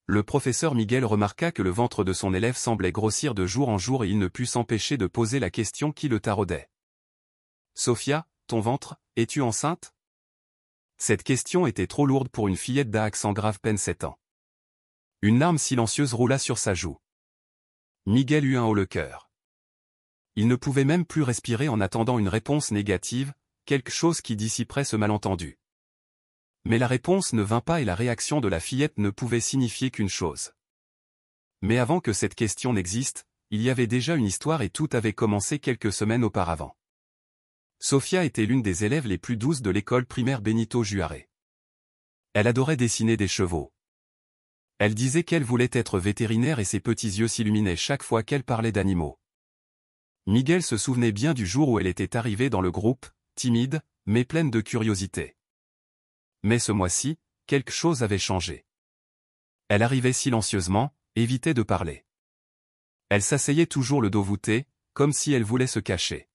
Le professeur Miguel remarqua que le ventre de son élève semblait grossir de jour en jour et il ne put s'empêcher de poser la question qui le taraudait. « Sophia, ton ventre, es-tu enceinte ?» Cette question était trop lourde pour une fillette d'accent grave peine 7 ans. Une larme silencieuse roula sur sa joue. Miguel eut un haut le cœur. Il ne pouvait même plus respirer en attendant une réponse négative, quelque chose qui dissiperait ce malentendu. Mais la réponse ne vint pas et la réaction de la fillette ne pouvait signifier qu'une chose. Mais avant que cette question n'existe, il y avait déjà une histoire et tout avait commencé quelques semaines auparavant. Sophia était l'une des élèves les plus douces de l'école primaire Benito Juárez. Elle adorait dessiner des chevaux. Elle disait qu'elle voulait être vétérinaire et ses petits yeux s'illuminaient chaque fois qu'elle parlait d'animaux. Miguel se souvenait bien du jour où elle était arrivée dans le groupe, timide, mais pleine de curiosité. Mais ce mois-ci, quelque chose avait changé. Elle arrivait silencieusement, évitait de parler. Elle s'asseyait toujours le dos voûté, comme si elle voulait se cacher.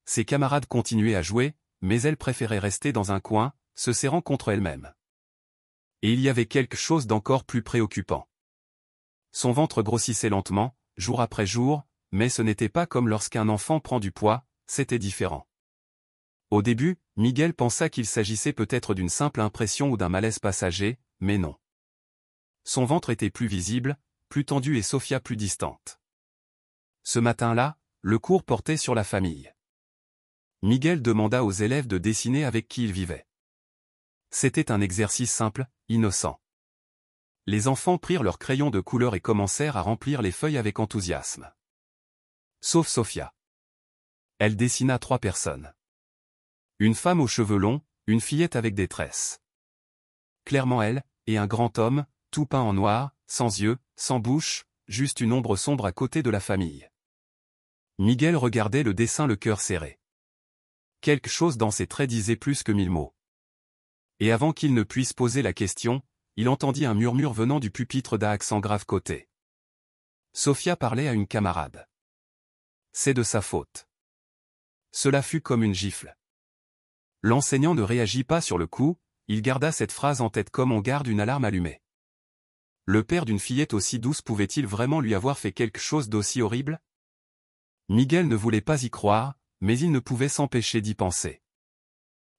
Ses camarades continuaient à jouer, mais elle préférait rester dans un coin, se serrant contre elle-même. Et il y avait quelque chose d'encore plus préoccupant. Son ventre grossissait lentement, jour après jour, mais ce n'était pas comme lorsqu'un enfant prend du poids, c'était différent. Au début, Miguel pensa qu'il s'agissait peut-être d'une simple impression ou d'un malaise passager, mais non. Son ventre était plus visible, plus tendu et Sophia plus distante. Ce matin-là, le cours portait sur la famille. Miguel demanda aux élèves de dessiner avec qui ils vivaient. C'était un exercice simple, innocent. Les enfants prirent leurs crayons de couleur et commencèrent à remplir les feuilles avec enthousiasme. Sauf Sophia. Elle dessina 3 personnes. Une femme aux cheveux longs, une fillette avec des tresses. Clairement elle, et un grand homme, tout peint en noir, sans yeux, sans bouche, juste une ombre sombre à côté de la famille. Miguel regardait le dessin le cœur serré. Quelque chose dans ses traits disait plus que 1000 mots. Et avant qu'il ne puisse poser la question, il entendit un murmure venant du pupitre d'accent grave côté. Sophia parlait à une camarade. C'est de sa faute. Cela fut comme une gifle. L'enseignant ne réagit pas sur le coup, il garda cette phrase en tête comme on garde une alarme allumée. Le père d'une fillette aussi douce pouvait-il vraiment lui avoir fait quelque chose d'aussi horrible? Miguel ne voulait pas y croire, mais il ne pouvait s'empêcher d'y penser.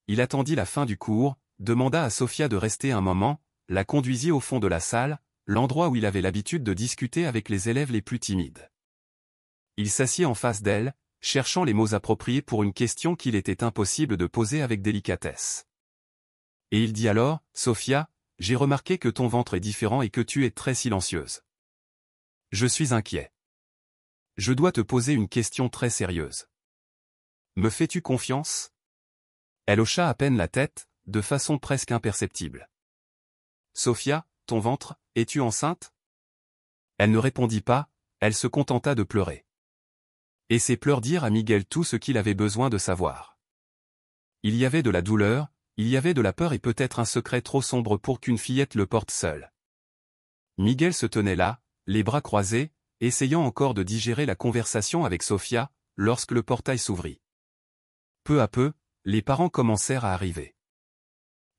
Il attendit la fin du cours, demanda à Sophia de rester un moment, la conduisit au fond de la salle, l'endroit où il avait l'habitude de discuter avec les élèves les plus timides. Il s'assit en face d'elle, cherchant les mots appropriés pour une question qu'il était impossible de poser avec délicatesse. Et il dit alors, « Sophia, j'ai remarqué que ton ventre est différent et que tu es très silencieuse. Je suis inquiet. Je dois te poser une question très sérieuse. Me fais-tu confiance ?» Elle hocha à peine la tête, de façon presque imperceptible. « Sophia, ton ventre, es-tu enceinte ?» Elle ne répondit pas, elle se contenta de pleurer. Et ses pleurs dirent à Miguel tout ce qu'il avait besoin de savoir. Il y avait de la douleur, il y avait de la peur et peut-être un secret trop sombre pour qu'une fillette le porte seule. Miguel se tenait là, les bras croisés, essayant encore de digérer la conversation avec Sophia, lorsque le portail s'ouvrit. Peu à peu, les parents commencèrent à arriver.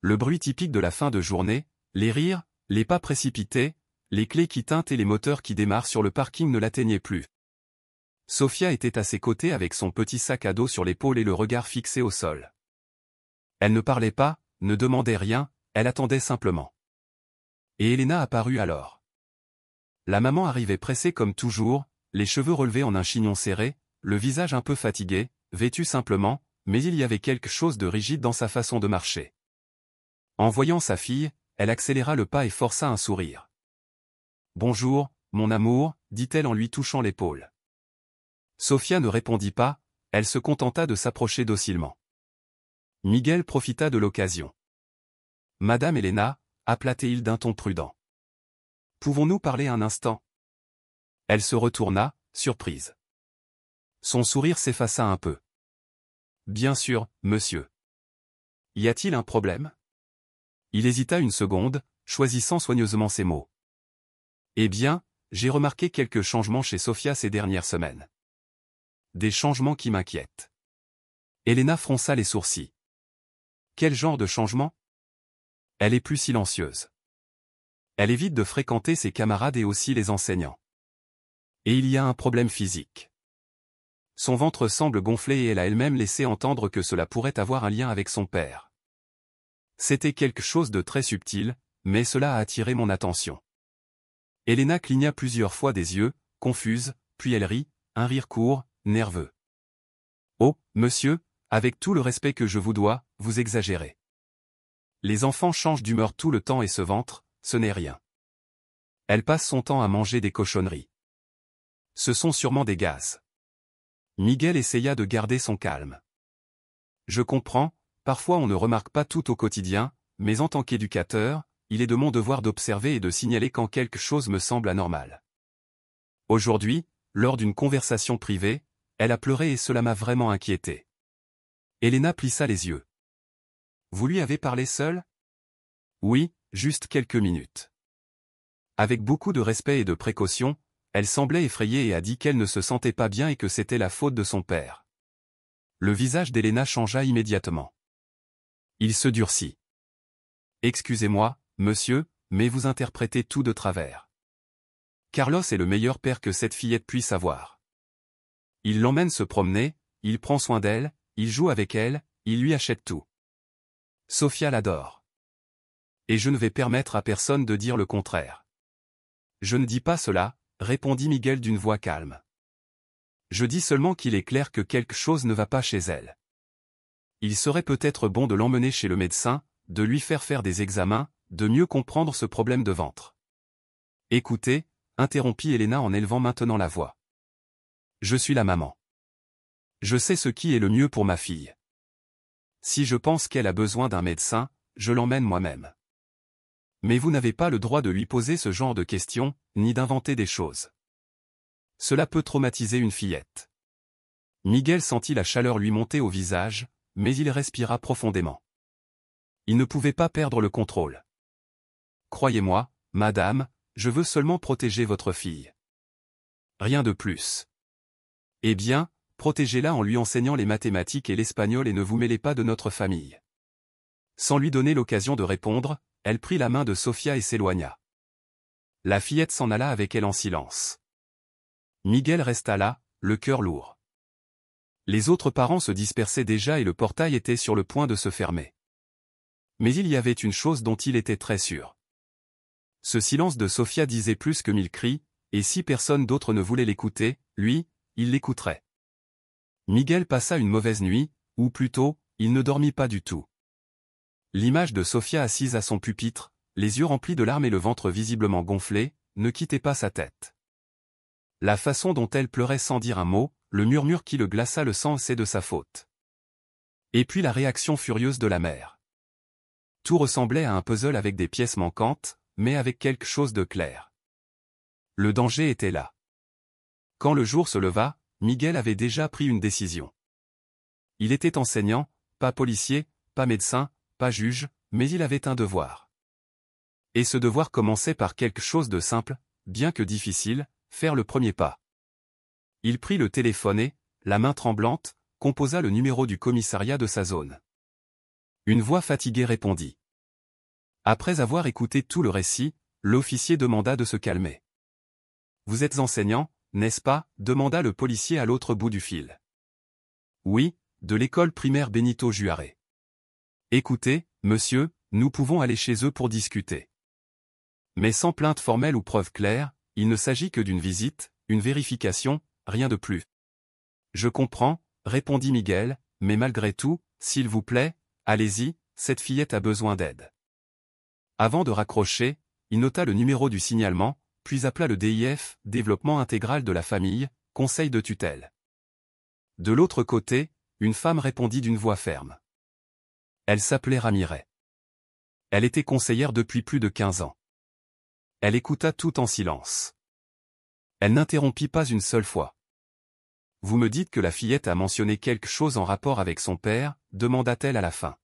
Le bruit typique de la fin de journée, les rires, les pas précipités, les clés qui tintent et les moteurs qui démarrent sur le parking ne l'atteignaient plus. Sophia était à ses côtés avec son petit sac à dos sur l'épaule et le regard fixé au sol. Elle ne parlait pas, ne demandait rien, elle attendait simplement. Et Elena apparut alors. La maman arrivait pressée comme toujours, les cheveux relevés en un chignon serré, le visage un peu fatigué, vêtue simplement, mais il y avait quelque chose de rigide dans sa façon de marcher. En voyant sa fille, elle accéléra le pas et força un sourire. « Bonjour, mon amour, dit-elle en lui touchant l'épaule. Sophia ne répondit pas, elle se contenta de s'approcher docilement. Miguel profita de l'occasion. « Madame Elena, appela-t-il d'un ton prudent. Pouvons-nous parler un instant ?» Elle se retourna, surprise. Son sourire s'effaça un peu. « Bien sûr, monsieur. Y a-t-il un problème ?» Il hésita une seconde, choisissant soigneusement ses mots. « Eh bien, j'ai remarqué quelques changements chez Sophia ces dernières semaines. Des changements qui m'inquiètent. » Elena fronça les sourcils. « Quel genre de changement ? » Elle est plus silencieuse. Elle évite de fréquenter ses camarades et aussi les enseignants. Et il y a un problème physique. Son ventre semble gonfler et elle a elle-même laissé entendre que cela pourrait avoir un lien avec son père. C'était quelque chose de très subtil, mais cela a attiré mon attention. Elena cligna plusieurs fois des yeux, confuse, puis elle rit, un rire court, nerveux. « Oh, monsieur, avec tout le respect que je vous dois, vous exagérez. Les enfants changent d'humeur tout le temps et ce ventre, ce n'est rien. Elle passe son temps à manger des cochonneries. Ce sont sûrement des gaz. » Miguel essaya de garder son calme. « Je comprends, parfois on ne remarque pas tout au quotidien, mais en tant qu'éducateur, il est de mon devoir d'observer et de signaler quand quelque chose me semble anormal. Aujourd'hui, lors d'une conversation privée, elle a pleuré et cela m'a vraiment inquiété. » Elena plissa les yeux. « Vous lui avez parlé seul ? » ?»« Oui, juste quelques minutes. » Avec beaucoup de respect et de précaution, elle semblait effrayée et a dit qu'elle ne se sentait pas bien et que c'était la faute de son père. Le visage d'Elena changea immédiatement. Il se durcit. « Excusez-moi, monsieur, mais vous interprétez tout de travers. Carlos est le meilleur père que cette fillette puisse avoir. Il l'emmène se promener, il prend soin d'elle, il joue avec elle, il lui achète tout. Sofia l'adore. Et je ne vais permettre à personne de dire le contraire. » « Je ne dis pas cela, » répondit Miguel d'une voix calme. « Je dis seulement qu'il est clair que quelque chose ne va pas chez elle. Il serait peut-être bon de l'emmener chez le médecin, de lui faire des examens, de mieux comprendre ce problème de ventre. »« Écoutez, » interrompit Elena en élevant maintenant la voix. « Je suis la maman. Je sais ce qui est le mieux pour ma fille. Si je pense qu'elle a besoin d'un médecin, je l'emmène moi-même. Mais vous n'avez pas le droit de lui poser ce genre de questions, ni d'inventer des choses. Cela peut traumatiser une fillette. » Miguel sentit la chaleur lui monter au visage, mais il respira profondément. Il ne pouvait pas perdre le contrôle. « Croyez-moi, madame, je veux seulement protéger votre fille. Rien de plus. Eh bien, protégez-la en lui enseignant les mathématiques et l'espagnol et ne vous mêlez pas de notre famille. » Sans lui donner l'occasion de répondre, elle prit la main de Sofia et s'éloigna. La fillette s'en alla avec elle en silence. Miguel resta là, le cœur lourd. Les autres parents se dispersaient déjà et le portail était sur le point de se fermer. Mais il y avait une chose dont il était très sûr. Ce silence de Sofia disait plus que 1000 cris, et si personne d'autre ne voulait l'écouter, lui, il l'écouterait. Miguel passa une mauvaise nuit, ou plutôt, il ne dormit pas du tout. L'image de Sofia assise à son pupitre, les yeux remplis de larmes et le ventre visiblement gonflé, ne quittait pas sa tête. La façon dont elle pleurait sans dire un mot, le murmure qui le glaça le sang, c'est de sa faute. Et puis la réaction furieuse de la mère. Tout ressemblait à un puzzle avec des pièces manquantes, mais avec quelque chose de clair. Le danger était là. Quand le jour se leva, Miguel avait déjà pris une décision. Il était enseignant, pas policier, pas médecin, pas juge, mais il avait un devoir. Et ce devoir commençait par quelque chose de simple, bien que difficile, faire le premier pas. Il prit le téléphone et, la main tremblante, composa le numéro du commissariat de sa zone. Une voix fatiguée répondit. Après avoir écouté tout le récit, l'officier demanda de se calmer. « Vous êtes enseignant, n'est-ce pas ?» demanda le policier à l'autre bout du fil. « Oui, de l'école primaire Benito Juárez. »« Écoutez, monsieur, nous pouvons aller chez eux pour discuter. Mais sans plainte formelle ou preuve claire, il ne s'agit que d'une visite, une vérification, rien de plus. »« Je comprends, » répondit Miguel, « mais malgré tout, s'il vous plaît, allez-y, cette fillette a besoin d'aide. » Avant de raccrocher, il nota le numéro du signalement, puis appela le DIF, Développement intégral de la famille, conseil de tutelle. De l'autre côté, une femme répondit d'une voix ferme. Elle s'appelait Ramirez. Elle était conseillère depuis plus de 15 ans. Elle écouta tout en silence. Elle n'interrompit pas une seule fois. « Vous me dites que la fillette a mentionné quelque chose en rapport avec son père ?» demanda-t-elle à la fin.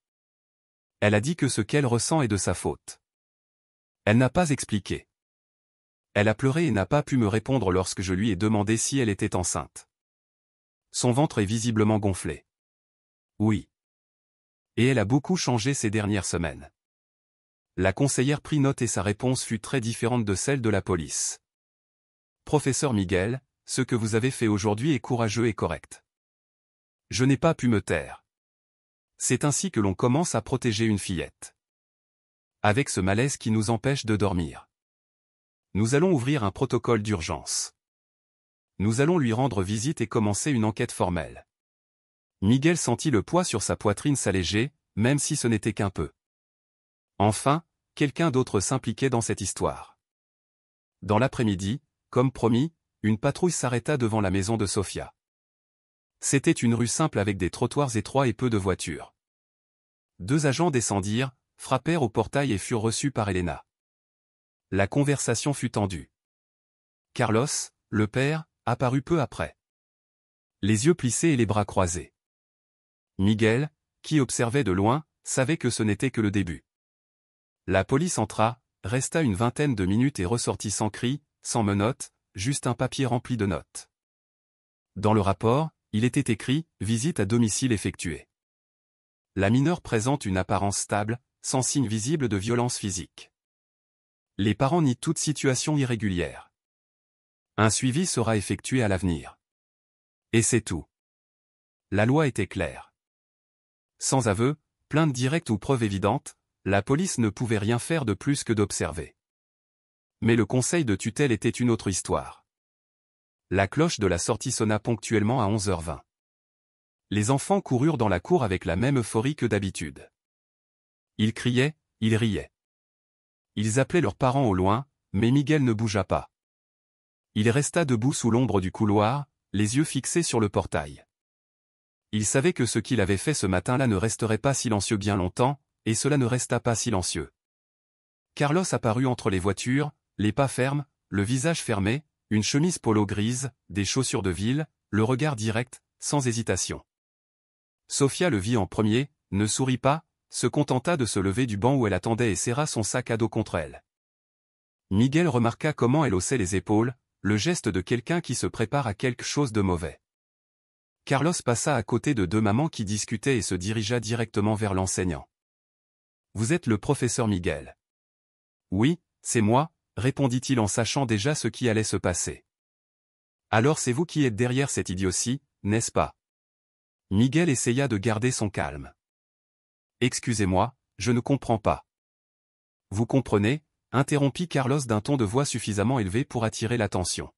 Elle a dit que ce qu'elle ressent est de sa faute. Elle n'a pas expliqué. Elle a pleuré et n'a pas pu me répondre lorsque je lui ai demandé si elle était enceinte. Son ventre est visiblement gonflé. Oui. Et elle a beaucoup changé ces dernières semaines. La conseillère prit note et sa réponse fut très différente de celle de la police. Professeur Miguel, ce que vous avez fait aujourd'hui est courageux et correct. Je n'ai pas pu me taire. C'est ainsi que l'on commence à protéger une fillette. Avec ce malaise qui nous empêche de dormir. Nous allons ouvrir un protocole d'urgence. Nous allons lui rendre visite et commencer une enquête formelle. Miguel sentit le poids sur sa poitrine s'alléger, même si ce n'était qu'un peu. Enfin, quelqu'un d'autre s'impliquait dans cette histoire. Dans l'après-midi, comme promis, une patrouille s'arrêta devant la maison de Sofia. C'était une rue simple avec des trottoirs étroits et peu de voitures. 2 agents descendirent, frappèrent au portail et furent reçus par Elena. La conversation fut tendue. Carlos, le père, apparut peu après. Les yeux plissés et les bras croisés. Miguel, qui observait de loin, savait que ce n'était que le début. La police entra, resta une vingtaine de minutes et ressortit sans cri, sans menottes, juste un papier rempli de notes. Dans le rapport, il était écrit « Visite à domicile effectuée ». La mineure présente une apparence stable, sans signe visible de violence physique. Les parents nient toute situation irrégulière. Un suivi sera effectué à l'avenir. Et c'est tout. La loi était claire. Sans aveu, plainte directe ou preuve évidente, la police ne pouvait rien faire de plus que d'observer. Mais le conseil de tutelle était une autre histoire. La cloche de la sortie sonna ponctuellement à 11h20. Les enfants coururent dans la cour avec la même euphorie que d'habitude. Ils criaient, ils riaient. Ils appelaient leurs parents au loin, mais Miguel ne bougea pas. Il resta debout sous l'ombre du couloir, les yeux fixés sur le portail. Il savait que ce qu'il avait fait ce matin-là ne resterait pas silencieux bien longtemps, et cela ne resta pas silencieux. Carlos apparut entre les voitures, les pas fermes, le visage fermé, une chemise polo grise, des chaussures de ville, le regard direct, sans hésitation. Sofia le vit en premier, ne sourit pas, se contenta de se lever du banc où elle attendait et serra son sac à dos contre elle. Miguel remarqua comment elle haussait les épaules, le geste de quelqu'un qui se prépare à quelque chose de mauvais. Carlos passa à côté de 2 mamans qui discutaient et se dirigea directement vers l'enseignant. « Vous êtes le professeur Miguel. »« Oui, c'est moi, » répondit-il en sachant déjà ce qui allait se passer. « Alors c'est vous qui êtes derrière cette idiotie, n'est-ce pas ?» Miguel essaya de garder son calme. « Excusez-moi, je ne comprends pas. »« Vous comprenez ?» interrompit Carlos d'un ton de voix suffisamment élevé pour attirer l'attention.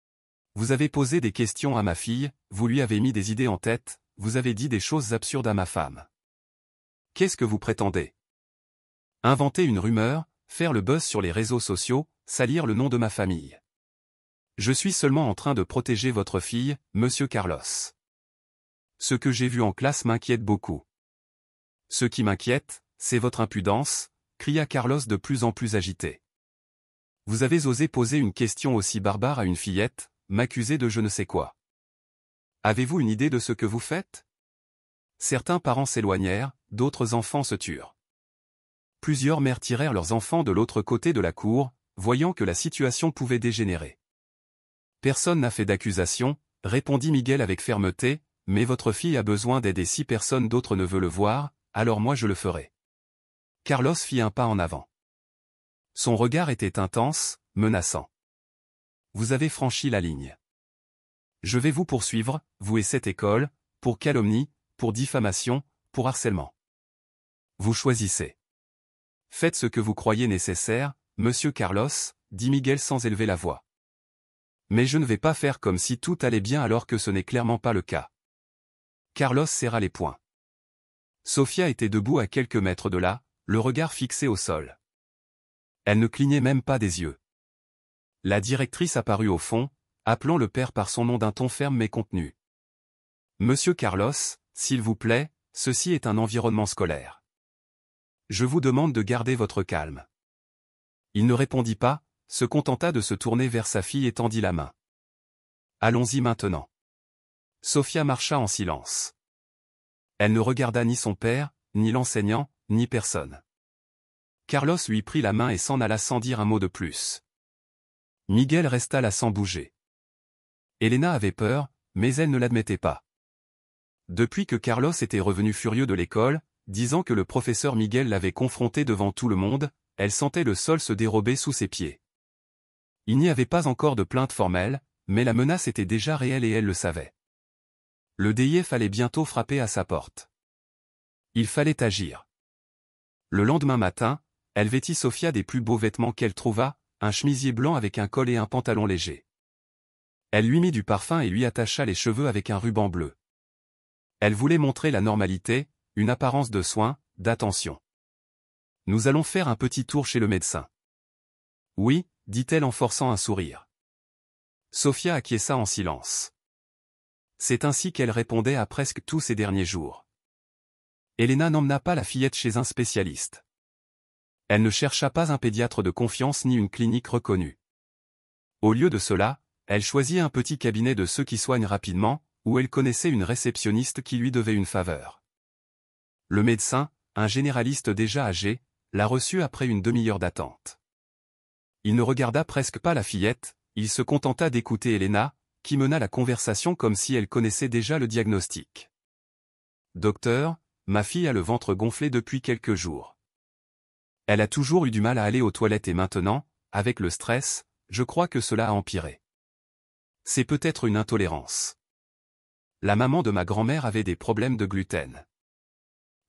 « Vous avez posé des questions à ma fille, vous lui avez mis des idées en tête, vous avez dit des choses absurdes à ma femme. Qu'est-ce que vous prétendez? Inventer une rumeur, faire le buzz sur les réseaux sociaux, salir le nom de ma famille. Je suis seulement en train de protéger votre fille, monsieur Carlos. Ce que j'ai vu en classe m'inquiète beaucoup. Ce qui m'inquiète, c'est votre impudence, cria Carlos de plus en plus agité. Vous avez osé poser une question aussi barbare à une fillette, m'accuser de je ne sais quoi. Avez-vous une idée de ce que vous faites? Certains parents s'éloignèrent, d'autres enfants se turent. Plusieurs mères tirèrent leurs enfants de l'autre côté de la cour, voyant que la situation pouvait dégénérer. Personne n'a fait d'accusation, répondit Miguel avec fermeté, mais votre fille a besoin d'aide et si personne d'autre ne veut le voir, alors moi je le ferai. Carlos fit un pas en avant. Son regard était intense, menaçant. Vous avez franchi la ligne. Je vais vous poursuivre, vous et cette école, pour calomnie, pour diffamation, pour harcèlement. Vous choisissez. Faites ce que vous croyez nécessaire, monsieur Carlos, dit Miguel sans élever la voix. Mais je ne vais pas faire comme si tout allait bien alors que ce n'est clairement pas le cas. Carlos serra les poings. Sofia était debout à quelques mètres de là, le regard fixé au sol. Elle ne clignait même pas des yeux. La directrice apparut au fond, appelant le père par son nom d'un ton ferme mais contenu. Monsieur Carlos, s'il vous plaît, ceci est un environnement scolaire. Je vous demande de garder votre calme. Il ne répondit pas, se contenta de se tourner vers sa fille et tendit la main. Allons-y maintenant. Sofia marcha en silence. Elle ne regarda ni son père, ni l'enseignant, ni personne. Carlos lui prit la main et s'en alla sans dire un mot de plus. Miguel resta là sans bouger. Elena avait peur, mais elle ne l'admettait pas. Depuis que Carlos était revenu furieux de l'école, disant que le professeur Miguel l'avait confronté devant tout le monde, elle sentait le sol se dérober sous ses pieds. Il n'y avait pas encore de plainte formelle, mais la menace était déjà réelle et elle le savait. Le DIF allait bientôt frapper à sa porte. Il fallait agir. Le lendemain matin, elle vêtit Sofia des plus beaux vêtements qu'elle trouva, un chemisier blanc avec un col et un pantalon léger. Elle lui mit du parfum et lui attacha les cheveux avec un ruban bleu. Elle voulait montrer la normalité, une apparence de soin, d'attention. « Nous allons faire un petit tour chez le médecin. »« Oui, » dit-elle en forçant un sourire. Sofia acquiesça en silence. C'est ainsi qu'elle répondait à presque tous ces derniers jours. Elena n'emmena pas la fillette chez un spécialiste. Elle ne chercha pas un pédiatre de confiance ni une clinique reconnue. Au lieu de cela, elle choisit un petit cabinet de ceux qui soignent rapidement, où elle connaissait une réceptionniste qui lui devait une faveur. Le médecin, un généraliste déjà âgé, la reçut après une demi-heure d'attente. Il ne regarda presque pas la fillette, il se contenta d'écouter Elena, qui mena la conversation comme si elle connaissait déjà le diagnostic. « Docteur, ma fille a le ventre gonflé depuis quelques jours. Elle a toujours eu du mal à aller aux toilettes et maintenant, avec le stress, je crois que cela a empiré. C'est peut-être une intolérance. La maman de ma grand-mère avait des problèmes de gluten.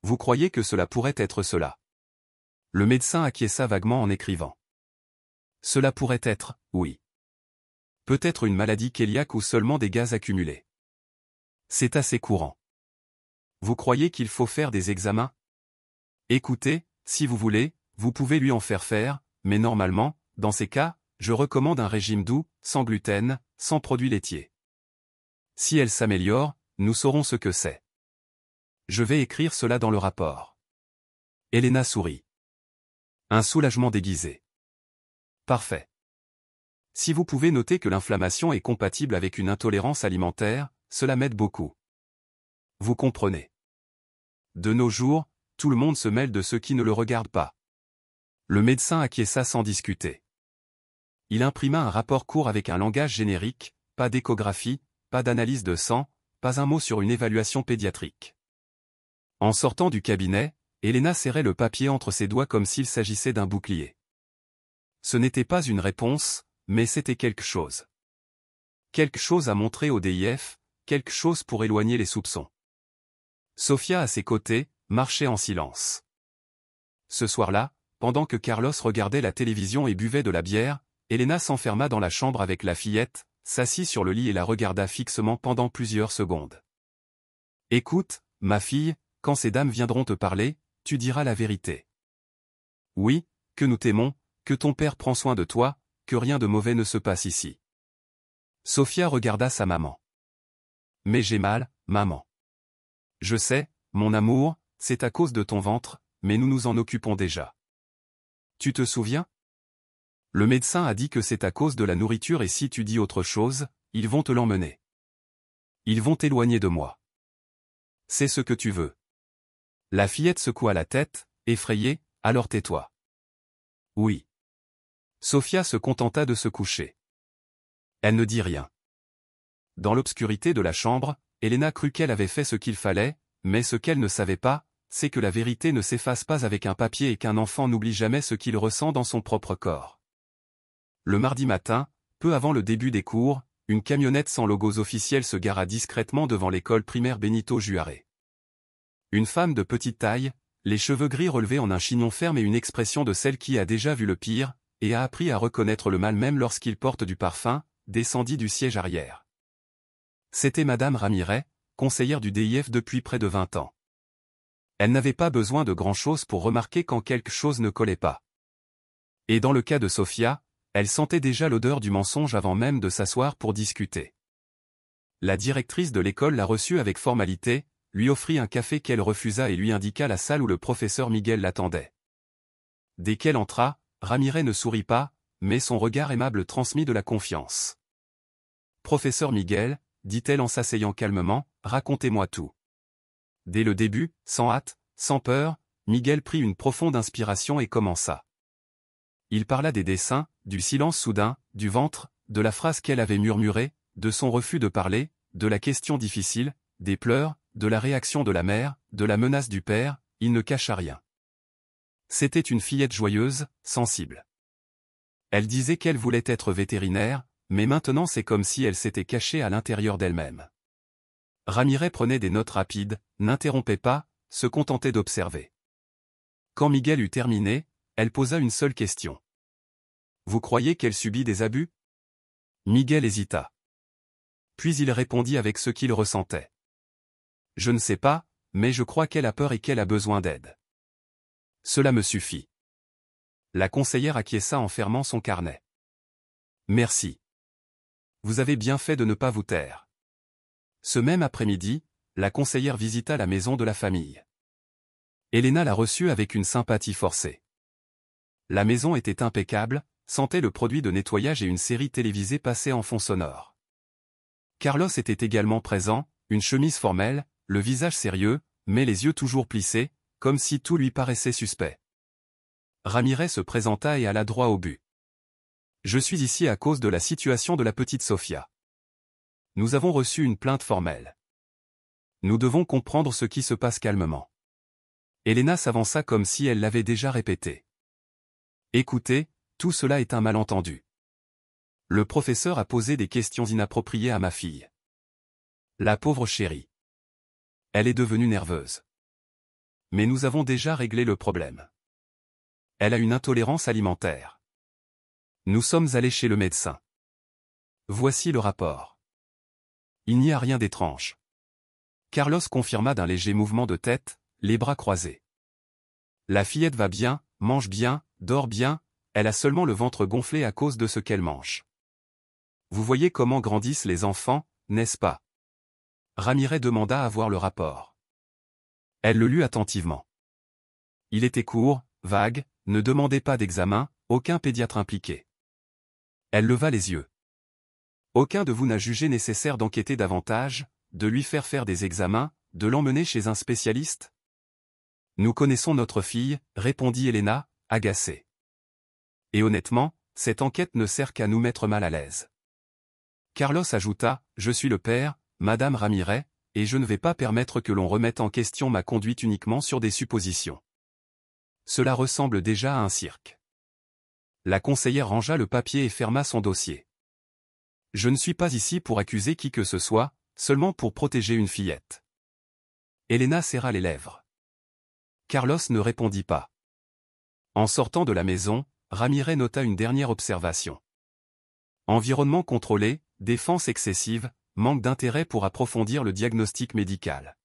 Vous croyez que cela pourrait être cela? » Le médecin acquiesça vaguement en écrivant. Cela pourrait être, oui. Peut-être une maladie cœliaque ou seulement des gaz accumulés. C'est assez courant. Vous croyez qu'il faut faire des examens? Écoutez, si vous voulez, vous pouvez lui en faire, mais normalement, dans ces cas, je recommande un régime doux, sans gluten, sans produits laitiers. Si elle s'améliore, nous saurons ce que c'est. Je vais écrire cela dans le rapport. Elena sourit. Un soulagement déguisé. Parfait. Si vous pouvez noter que l'inflammation est compatible avec une intolérance alimentaire, cela m'aide beaucoup. Vous comprenez. De nos jours, tout le monde se mêle de ceux qui ne le regardent pas. Le médecin acquiesça sans discuter. Il imprima un rapport court avec un langage générique, pas d'échographie, pas d'analyse de sang, pas un mot sur une évaluation pédiatrique. En sortant du cabinet, Elena serrait le papier entre ses doigts comme s'il s'agissait d'un bouclier. Ce n'était pas une réponse, mais c'était quelque chose. Quelque chose à montrer au DIF, quelque chose pour éloigner les soupçons. Sofia à ses côtés, marchait en silence. Ce soir-là, pendant que Carlos regardait la télévision et buvait de la bière, Elena s'enferma dans la chambre avec la fillette, s'assit sur le lit et la regarda fixement pendant plusieurs secondes. « Écoute, ma fille, quand ces dames viendront te parler, tu diras la vérité. Oui, que nous t'aimons, que ton père prend soin de toi, que rien de mauvais ne se passe ici. » Sofia regarda sa maman. « Mais j'ai mal, maman. Je sais, mon amour, c'est à cause de ton ventre, mais nous nous en occupons déjà. Tu te souviens? Le médecin a dit que c'est à cause de la nourriture et si tu dis autre chose, ils vont te l'emmener. Ils vont t'éloigner de moi. C'est ce que tu veux. » La fillette secoua la tête, effrayée, « Alors tais-toi. » Oui. Sofia se contenta de se coucher. Elle ne dit rien. Dans l'obscurité de la chambre, Elena crut qu'elle avait fait ce qu'il fallait, mais ce qu'elle ne savait pas, c'est que la vérité ne s'efface pas avec un papier et qu'un enfant n'oublie jamais ce qu'il ressent dans son propre corps. Le mardi matin, peu avant le début des cours, une camionnette sans logos officiels se gara discrètement devant l'école primaire Benito Juárez. Une femme de petite taille, les cheveux gris relevés en un chignon ferme et une expression de celle qui a déjà vu le pire, et a appris à reconnaître le mal même lorsqu'il porte du parfum, descendit du siège arrière. C'était Madame Ramirez, conseillère du DIF depuis près de 20 ans. Elle n'avait pas besoin de grand-chose pour remarquer quand quelque chose ne collait pas. Et dans le cas de Sofia, elle sentait déjà l'odeur du mensonge avant même de s'asseoir pour discuter. La directrice de l'école la reçut avec formalité, lui offrit un café qu'elle refusa et lui indiqua la salle où le professeur Miguel l'attendait. Dès qu'elle entra, Ramirez ne sourit pas, mais son regard aimable transmit de la confiance. « Professeur Miguel, » dit-elle en s'asseyant calmement, « racontez-moi tout. » Dès le début, sans hâte, sans peur, Miguel prit une profonde inspiration et commença. Il parla des dessins, du silence soudain, du ventre, de la phrase qu'elle avait murmurée, de son refus de parler, de la question difficile, des pleurs, de la réaction de la mère, de la menace du père, il ne cacha rien. C'était une fillette joyeuse, sensible. Elle disait qu'elle voulait être vétérinaire, mais maintenant c'est comme si elle s'était cachée à l'intérieur d'elle-même. Ramirez prenait des notes rapides, n'interrompait pas, se contentait d'observer. Quand Miguel eut terminé, elle posa une seule question. « Vous croyez qu'elle subit des abus ?» Miguel hésita. Puis il répondit avec ce qu'il ressentait. « Je ne sais pas, mais je crois qu'elle a peur et qu'elle a besoin d'aide. » Cela me suffit. La conseillère acquiesça en fermant son carnet. « Merci. Vous avez bien fait de ne pas vous taire. » Ce même après-midi, la conseillère visita la maison de la famille. Elena la reçut avec une sympathie forcée. La maison était impeccable, sentait le produit de nettoyage et une série télévisée passait en fond sonore. Carlos était également présent, une chemise formelle, le visage sérieux, mais les yeux toujours plissés, comme si tout lui paraissait suspect. Ramirez se présenta et alla droit au but. « Je suis ici à cause de la situation de la petite Sofia. Nous avons reçu une plainte formelle. Nous devons comprendre ce qui se passe calmement. » Elena s'avança comme si elle l'avait déjà répété. « Écoutez, tout cela est un malentendu. Le professeur a posé des questions inappropriées à ma fille. La pauvre chérie. Elle est devenue nerveuse. Mais nous avons déjà réglé le problème. Elle a une intolérance alimentaire. Nous sommes allés chez le médecin. Voici le rapport. Il n'y a rien d'étrange. » Carlos confirma d'un léger mouvement de tête, les bras croisés. « La fillette va bien, mange bien, dort bien, elle a seulement le ventre gonflé à cause de ce qu'elle mange. Vous voyez comment grandissent les enfants, n'est-ce pas ?» Ramirez demanda à voir le rapport. Elle le lut attentivement. Il était court, vague, ne demandait pas d'examen, aucun pédiatre impliqué. Elle leva les yeux. « Aucun de vous n'a jugé nécessaire d'enquêter davantage, de lui faire des examens, de l'emmener chez un spécialiste ?» « Nous connaissons notre fille, » répondit Elena, agacée. « Et honnêtement, cette enquête ne sert qu'à nous mettre mal à l'aise. » Carlos ajouta, « Je suis le père, Madame Ramirez, et je ne vais pas permettre que l'on remette en question ma conduite uniquement sur des suppositions. Cela ressemble déjà à un cirque. » La conseillère rangea le papier et ferma son dossier. « Je ne suis pas ici pour accuser qui que ce soit, seulement pour protéger une fillette. » Elena serra les lèvres. Carlos ne répondit pas. En sortant de la maison, Ramirez nota une dernière observation. Environnement contrôlé, défense excessive, manque d'intérêt pour approfondir le diagnostic médical.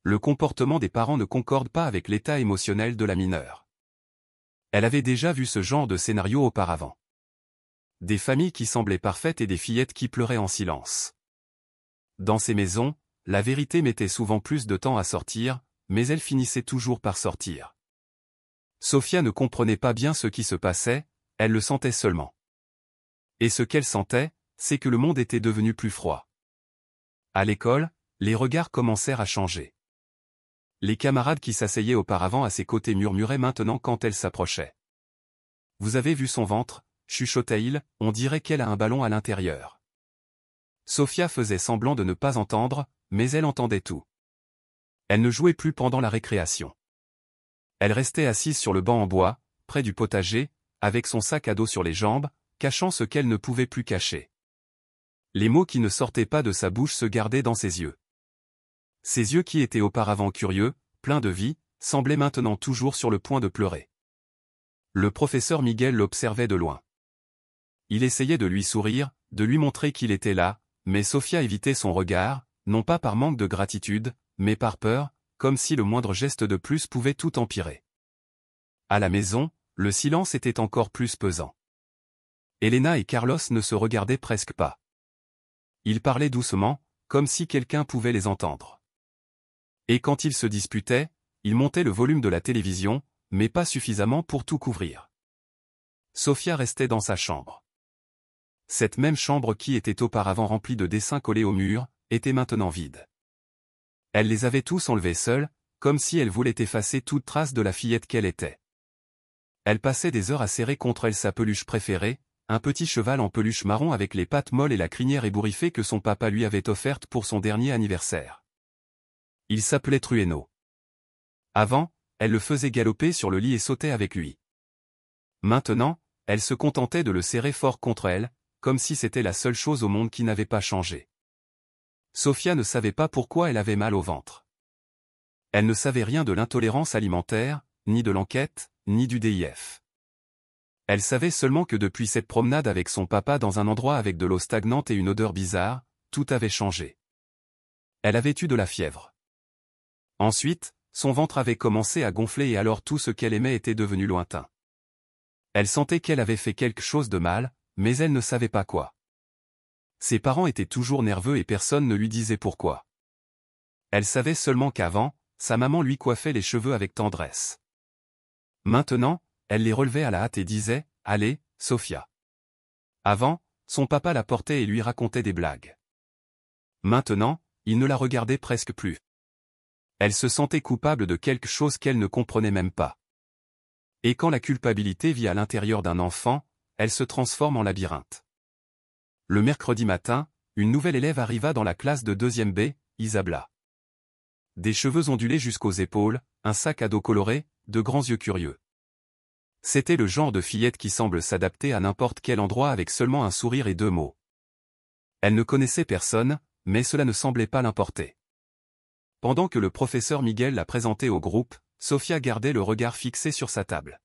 Le comportement des parents ne concorde pas avec l'état émotionnel de la mineure. Elle avait déjà vu ce genre de scénario auparavant. Des familles qui semblaient parfaites et des fillettes qui pleuraient en silence. Dans ces maisons, la vérité mettait souvent plus de temps à sortir, mais elle finissait toujours par sortir. Sofia ne comprenait pas bien ce qui se passait, elle le sentait seulement. Et ce qu'elle sentait, c'est que le monde était devenu plus froid. À l'école, les regards commencèrent à changer. Les camarades qui s'asseyaient auparavant à ses côtés murmuraient maintenant quand elle s'approchait. « Vous avez vu son ventre ?» chuchota-il, « on dirait qu'elle a un ballon à l'intérieur. » Sofia faisait semblant de ne pas entendre, mais elle entendait tout. Elle ne jouait plus pendant la récréation. Elle restait assise sur le banc en bois, près du potager, avec son sac à dos sur les jambes, cachant ce qu'elle ne pouvait plus cacher. Les mots qui ne sortaient pas de sa bouche se gardaient dans ses yeux. Ses yeux qui étaient auparavant curieux, pleins de vie, semblaient maintenant toujours sur le point de pleurer. Le professeur Miguel l'observait de loin. Il essayait de lui sourire, de lui montrer qu'il était là, mais Sofia évitait son regard, non pas par manque de gratitude, mais par peur, comme si le moindre geste de plus pouvait tout empirer. À la maison, le silence était encore plus pesant. Elena et Carlos ne se regardaient presque pas. Ils parlaient doucement, comme si quelqu'un pouvait les entendre. Et quand ils se disputaient, ils montaient le volume de la télévision, mais pas suffisamment pour tout couvrir. Sofia restait dans sa chambre. Cette même chambre qui était auparavant remplie de dessins collés au mur, était maintenant vide. Elle les avait tous enlevés seule, comme si elle voulait effacer toute trace de la fillette qu'elle était. Elle passait des heures à serrer contre elle sa peluche préférée, un petit cheval en peluche marron avec les pattes molles et la crinière ébouriffée que son papa lui avait offerte pour son dernier anniversaire. Il s'appelait Trueno. Avant, elle le faisait galoper sur le lit et sauter avec lui. Maintenant, elle se contentait de le serrer fort contre elle, comme si c'était la seule chose au monde qui n'avait pas changé. Sofia ne savait pas pourquoi elle avait mal au ventre. Elle ne savait rien de l'intolérance alimentaire, ni de l'enquête, ni du DIF. Elle savait seulement que depuis cette promenade avec son papa dans un endroit avec de l'eau stagnante et une odeur bizarre, tout avait changé. Elle avait eu de la fièvre. Ensuite, son ventre avait commencé à gonfler et alors tout ce qu'elle aimait était devenu lointain. Elle sentait qu'elle avait fait quelque chose de mal, mais elle ne savait pas quoi. Ses parents étaient toujours nerveux et personne ne lui disait pourquoi. Elle savait seulement qu'avant, sa maman lui coiffait les cheveux avec tendresse. Maintenant, elle les relevait à la hâte et disait « Allez, Sofia ». Avant, son papa la portait et lui racontait des blagues. Maintenant, il ne la regardait presque plus. Elle se sentait coupable de quelque chose qu'elle ne comprenait même pas. Et quand la culpabilité vit à l'intérieur d'un enfant, elle se transforme en labyrinthe. Le mercredi matin, une nouvelle élève arriva dans la classe de 2e B, Isabla. Des cheveux ondulés jusqu'aux épaules, un sac à dos coloré, de grands yeux curieux. C'était le genre de fillette qui semble s'adapter à n'importe quel endroit avec seulement un sourire et 2 mots. Elle ne connaissait personne, mais cela ne semblait pas l'importer. Pendant que le professeur Miguel la présentait au groupe, Sofia gardait le regard fixé sur sa table.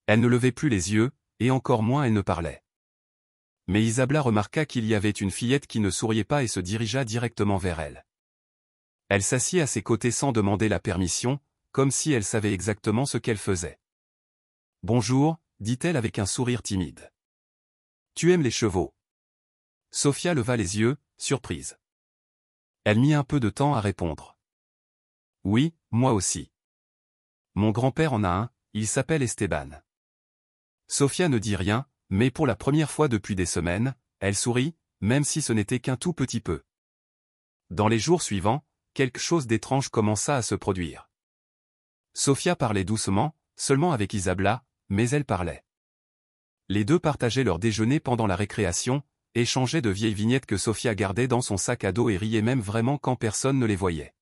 Elle ne levait plus les yeux, et encore moins elle ne parlait. Mais Isabla remarqua qu'il y avait une fillette qui ne souriait pas et se dirigea directement vers elle. Elle s'assit à ses côtés sans demander la permission, comme si elle savait exactement ce qu'elle faisait. « Bonjour », dit-elle avec un sourire timide. « Tu aimes les chevaux ?» Sofia leva les yeux, surprise. Elle mit un peu de temps à répondre. « Oui, moi aussi. Mon grand-père en a un, il s'appelle Esteban. » Sofia ne dit rien, mais pour la première fois depuis des semaines, elle sourit, même si ce n'était qu'un tout petit peu. Dans les jours suivants, quelque chose d'étrange commença à se produire. Sofia parlait doucement, seulement avec Isabla, mais elle parlait. Les deux partageaient leur déjeuner pendant la récréation, échangeaient de vieilles vignettes que Sofia gardait dans son sac à dos et riaient même vraiment quand personne ne les voyait.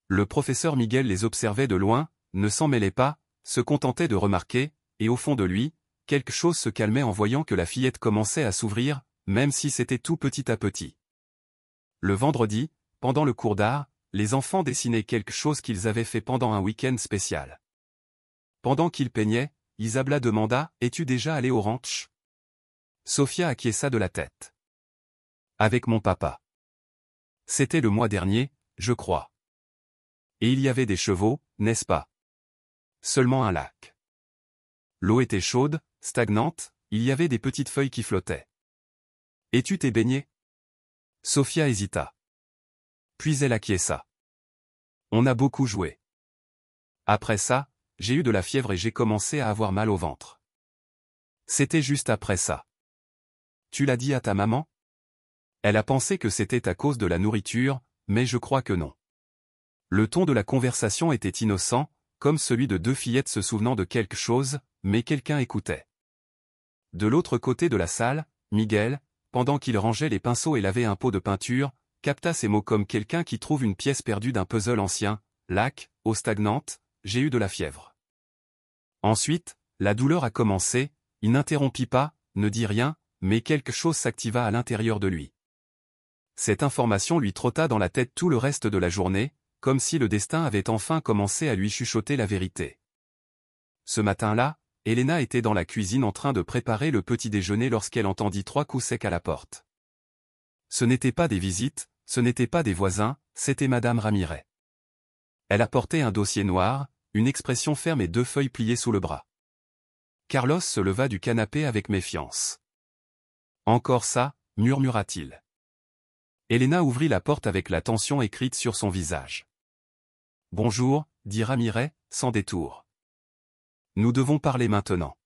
Le professeur Miguel les observait de loin, ne s'en mêlait pas, se contentait de remarquer, et au fond de lui, quelque chose se calmait en voyant que la fillette commençait à s'ouvrir, même si c'était tout petit à petit. Le vendredi, pendant le cours d'art, les enfants dessinaient quelque chose qu'ils avaient fait pendant un week-end spécial. Pendant qu'ils peignaient, Isabla demanda « Es-tu déjà allé au ranch ?» Sofia acquiesça de la tête. « Avec mon papa. C'était le mois dernier, je crois. Et il y avait des chevaux, n'est-ce pas? Seulement un lac. L'eau était chaude, stagnante, il y avait des petites feuilles qui flottaient. Et tu t'es baigné? » Sofia hésita. Puis elle acquiesça. On a beaucoup joué. Après ça, j'ai eu de la fièvre et j'ai commencé à avoir mal au ventre. C'était juste après ça. Tu l'as dit à ta maman? Elle a pensé que c'était à cause de la nourriture, mais je crois que non. Le ton de la conversation était innocent, comme celui de deux fillettes se souvenant de quelque chose, mais quelqu'un écoutait. De l'autre côté de la salle, Miguel, pendant qu'il rangeait les pinceaux et lavait un pot de peinture, capta ces mots comme quelqu'un qui trouve une pièce perdue d'un puzzle ancien, lac, eau stagnante, j'ai eu de la fièvre. Ensuite, la douleur a commencé, il n'interrompit pas, ne dit rien, mais quelque chose s'activa à l'intérieur de lui. Cette information lui trotta dans la tête tout le reste de la journée, comme si le destin avait enfin commencé à lui chuchoter la vérité. Ce matin-là, Elena était dans la cuisine en train de préparer le petit déjeuner lorsqu'elle entendit 3 coups secs à la porte. Ce n'étaient pas des visites, ce n'étaient pas des voisins, c'était Madame Ramirez. Elle apportait un dossier noir, une expression ferme et 2 feuilles pliées sous le bras. Carlos se leva du canapé avec méfiance. « Encore ça » murmura-t-il. Elena ouvrit la porte avec la tension écrite sur son visage. « Bonjour » dit Ramirez, sans détour. « Nous devons parler maintenant. »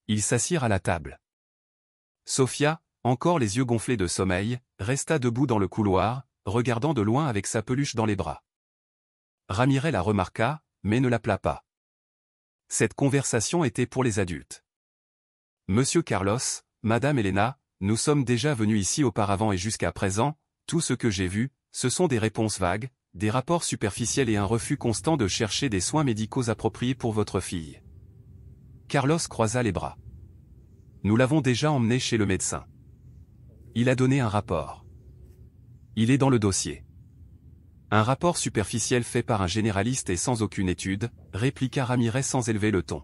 Ils s'assirent à la table. Sofia, encore les yeux gonflés de sommeil, resta debout dans le couloir, regardant de loin avec sa peluche dans les bras. Ramirez la remarqua, mais ne l'appela pas. Cette conversation était pour les adultes. « Monsieur Carlos, Madame Elena, nous sommes déjà venus ici auparavant et jusqu'à présent, tout ce que j'ai vu, ce sont des réponses vagues, des rapports superficiels et un refus constant de chercher des soins médicaux appropriés pour votre fille. Carlos croisa les bras. Nous l'avons déjà emmené chez le médecin. Il a donné un rapport. Il est dans le dossier. Un rapport superficiel fait par un généraliste et sans aucune étude, répliqua Ramirez sans élever le ton.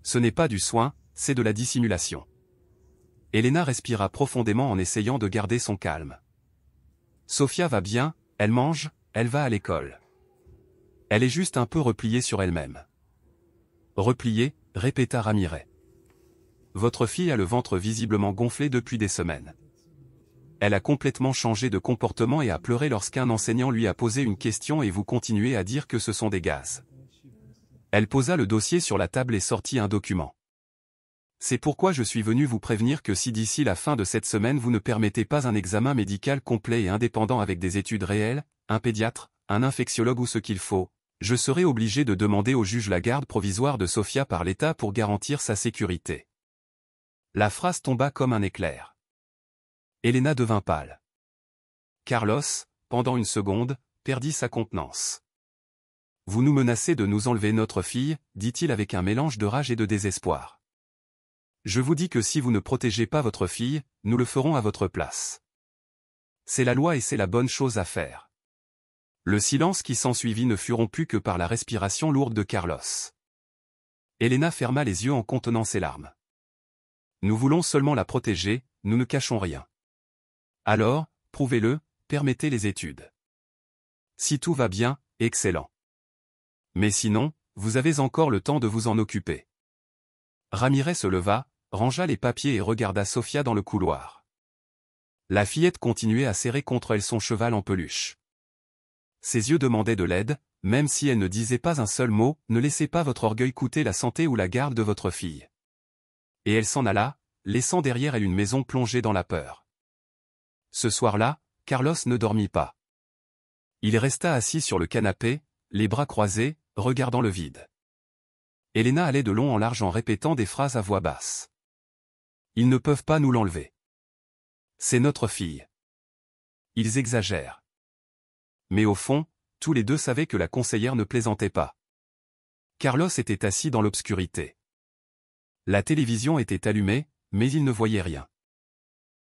Ce n'est pas du soin, c'est de la dissimulation. Elena respira profondément en essayant de garder son calme. Sofia va bien, elle mange, elle va à l'école. Elle est juste un peu repliée sur elle-même. Repliée, répéta Ramirez. Votre fille a le ventre visiblement gonflé depuis des semaines. Elle a complètement changé de comportement et a pleuré lorsqu'un enseignant lui a posé une question et vous continuez à dire que ce sont des gaz. Elle posa le dossier sur la table et sortit un document. C'est pourquoi je suis venu vous prévenir que si d'ici la fin de cette semaine vous ne permettez pas un examen médical complet et indépendant avec des études réelles, un pédiatre, un infectiologue ou ce qu'il faut, je serai obligé de demander au juge la garde provisoire de Sofia par l'État pour garantir sa sécurité. La phrase tomba comme un éclair. Elena devint pâle. Carlos, pendant une seconde, perdit sa contenance. Vous nous menacez de nous enlever notre fille, dit-il avec un mélange de rage et de désespoir. Je vous dis que si vous ne protégez pas votre fille, nous le ferons à votre place. C'est la loi et c'est la bonne chose à faire. Le silence qui s'ensuivit ne fut rompu que par la respiration lourde de Carlos. Elena ferma les yeux en contenant ses larmes. Nous voulons seulement la protéger, nous ne cachons rien. Alors, prouvez-le, permettez les études. Si tout va bien, excellent. Mais sinon, vous avez encore le temps de vous en occuper. Ramirez se leva, rangea les papiers et regarda Sofia dans le couloir. La fillette continuait à serrer contre elle son cheval en peluche. Ses yeux demandaient de l'aide, même si elle ne disait pas un seul mot, ne laissez pas votre orgueil coûter la santé ou la garde de votre fille. Et elle s'en alla, laissant derrière elle une maison plongée dans la peur. Ce soir-là, Carlos ne dormit pas. Il resta assis sur le canapé, les bras croisés, regardant le vide. Elena allait de long en large en répétant des phrases à voix basse. Ils ne peuvent pas nous l'enlever. C'est notre fille. Ils exagèrent. Mais au fond, tous les deux savaient que la conseillère ne plaisantait pas. Carlos était assis dans l'obscurité. La télévision était allumée, mais il ne voyait rien.